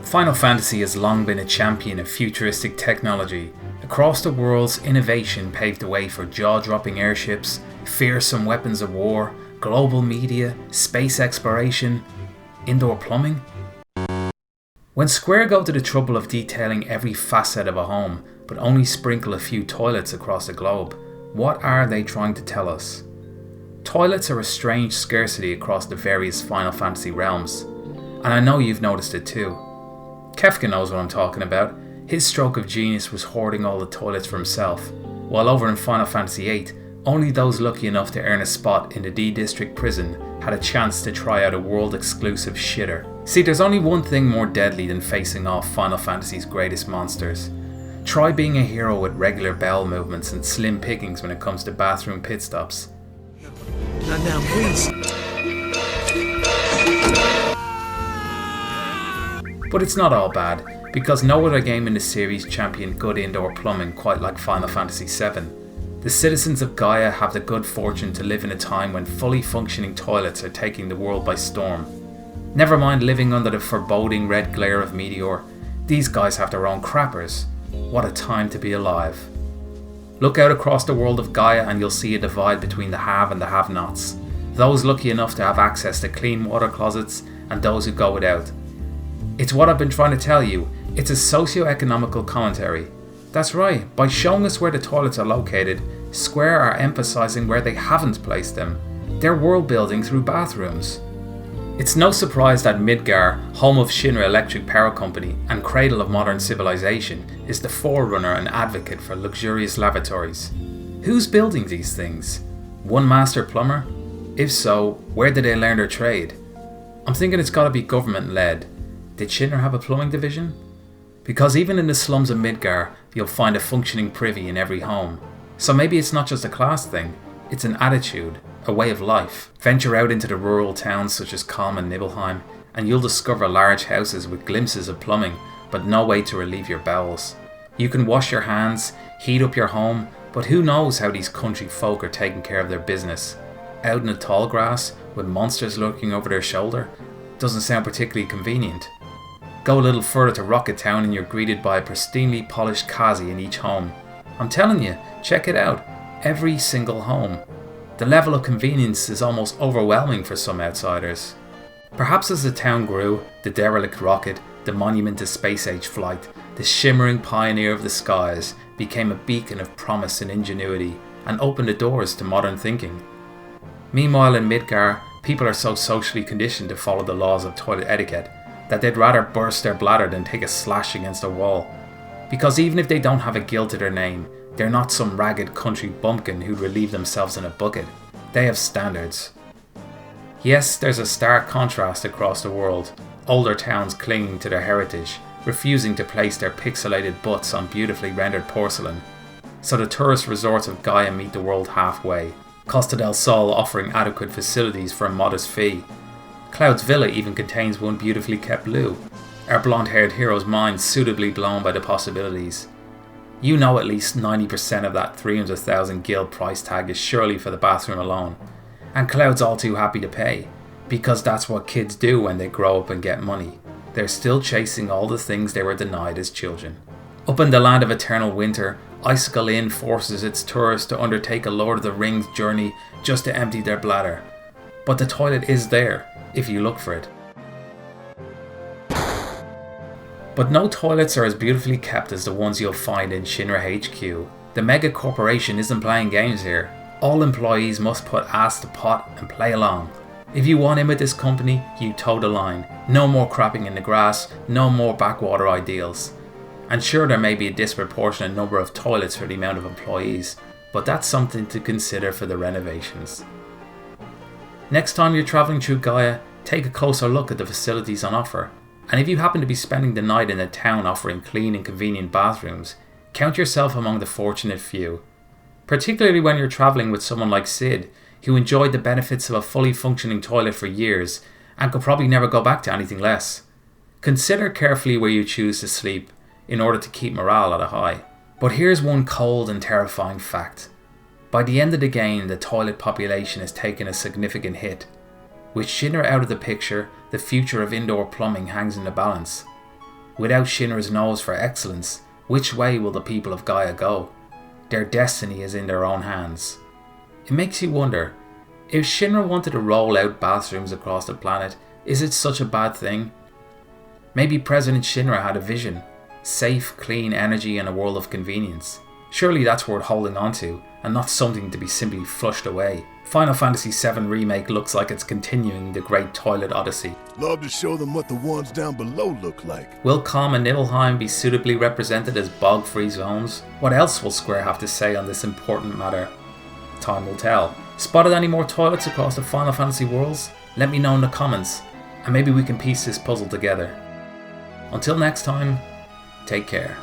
Final Fantasy has long been a champion of futuristic technology. Across the world's innovation paved the way for jaw-dropping airships, fearsome weapons of war, global media, space exploration, indoor plumbing. When Square go to the trouble of detailing every facet of a home, but only sprinkle a few toilets across the globe, what are they trying to tell us? Toilets are a strange scarcity across the various Final Fantasy realms, and I know you've noticed it too. Kefka knows what I'm talking about. His stroke of genius was hoarding all the toilets for himself, while over in Final Fantasy VIII, only those lucky enough to earn a spot in the D-District prison had a chance to try out a world-exclusive shitter. See, there's only one thing more deadly than facing off Final Fantasy's greatest monsters. Try being a hero with regular bowel movements and slim pickings when it comes to bathroom pit stops. Not now, please. But it's not all bad, because no other game in the series championed good indoor plumbing quite like Final Fantasy VII. The citizens of Gaia have the good fortune to live in a time when fully functioning toilets are taking the world by storm. Never mind living under the foreboding red glare of Meteor, these guys have their own crappers. What a time to be alive. Look out across the world of Gaia and you'll see a divide between the have and the have-nots. Those lucky enough to have access to clean water closets and those who go without. It's what I've been trying to tell you. It's a socio-economical commentary. That's right, by showing us where the toilets are located, Square are emphasising where they haven't placed them. They're world building through bathrooms. It's no surprise that Midgar, home of Shinra Electric Power Company and cradle of modern civilization, is the forerunner and advocate for luxurious lavatories. Who's building these things? One master plumber? If so, where did they learn their trade? I'm thinking it's gotta be government led. Did Shinra have a plumbing division? Because even in the slums of Midgar, you'll find a functioning privy in every home. So maybe it's not just a class thing, it's an attitude, a way of life. Venture out into the rural towns such as Kalm and Nibelheim, and you'll discover large houses with glimpses of plumbing, but no way to relieve your bowels. You can wash your hands, heat up your home, but who knows how these country folk are taking care of their business. Out in the tall grass, with monsters lurking over their shoulder, doesn't sound particularly convenient. Go a little further to Rocket Town and you're greeted by a pristinely polished Kazi in each home. I'm telling you, check it out. Every single home. The level of convenience is almost overwhelming for some outsiders. Perhaps as the town grew, the derelict rocket, the monument to space-age flight, the shimmering pioneer of the skies, became a beacon of promise and ingenuity, and opened the doors to modern thinking. Meanwhile in Midgar, people are so socially conditioned to follow the laws of toilet etiquette that they'd rather burst their bladder than take a slash against a wall. Because even if they don't have a guild to their name, they're not some ragged country bumpkin who'd relieve themselves in a bucket. They have standards. Yes, there's a stark contrast across the world. Older towns clinging to their heritage, refusing to place their pixelated butts on beautifully rendered porcelain. So the tourist resorts of Gaia meet the world halfway. Costa del Sol offering adequate facilities for a modest fee. Cloud's Villa even contains one beautifully kept loo. Our blonde-haired hero's mind suitably blown by the possibilities. You know at least 90% of that 300,000 guild price tag is surely for the bathroom alone. And Cloud's all too happy to pay, because that's what kids do when they grow up and get money. They're still chasing all the things they were denied as children. Up in the land of eternal winter, Icicle Inn forces its tourists to undertake a Lord of the Rings journey just to empty their bladder. But the toilet is there, if you look for it. But no toilets are as beautifully kept as the ones you'll find in Shinra HQ. The mega corporation isn't playing games here. All employees must put ass to pot and play along. If you want in with this company, you toe the line. No more crapping in the grass, no more backwater ideals. And sure, there may be a disproportionate number of toilets for the amount of employees, but that's something to consider for the renovations. Next time you're travelling through Gaia, take a closer look at the facilities on offer. And if you happen to be spending the night in a town offering clean and convenient bathrooms, count yourself among the fortunate few. Particularly when you're travelling with someone like Sid, who enjoyed the benefits of a fully functioning toilet for years and could probably never go back to anything less. Consider carefully where you choose to sleep in order to keep morale at a high. But here's one cold and terrifying fact. By the end of the game, the toilet population has taken a significant hit. With Shinra out of the picture, the future of indoor plumbing hangs in the balance. Without Shinra's nose for excellence, which way will the people of Gaia go? Their destiny is in their own hands. It makes you wonder, if Shinra wanted to roll out bathrooms across the planet, is it such a bad thing? Maybe President Shinra had a vision. Safe, clean energy in a world of convenience. Surely that's worth holding on to, and not something to be simply flushed away. Final Fantasy VII Remake looks like it's continuing the great toilet odyssey. Love to show them what the ones down below look like. Will Kalm and Nibelheim be suitably represented as bog-free zones? What else will Square have to say on this important matter? Time will tell. Spotted any more toilets across the Final Fantasy worlds? Let me know in the comments, and maybe we can piece this puzzle together. Until next time, take care.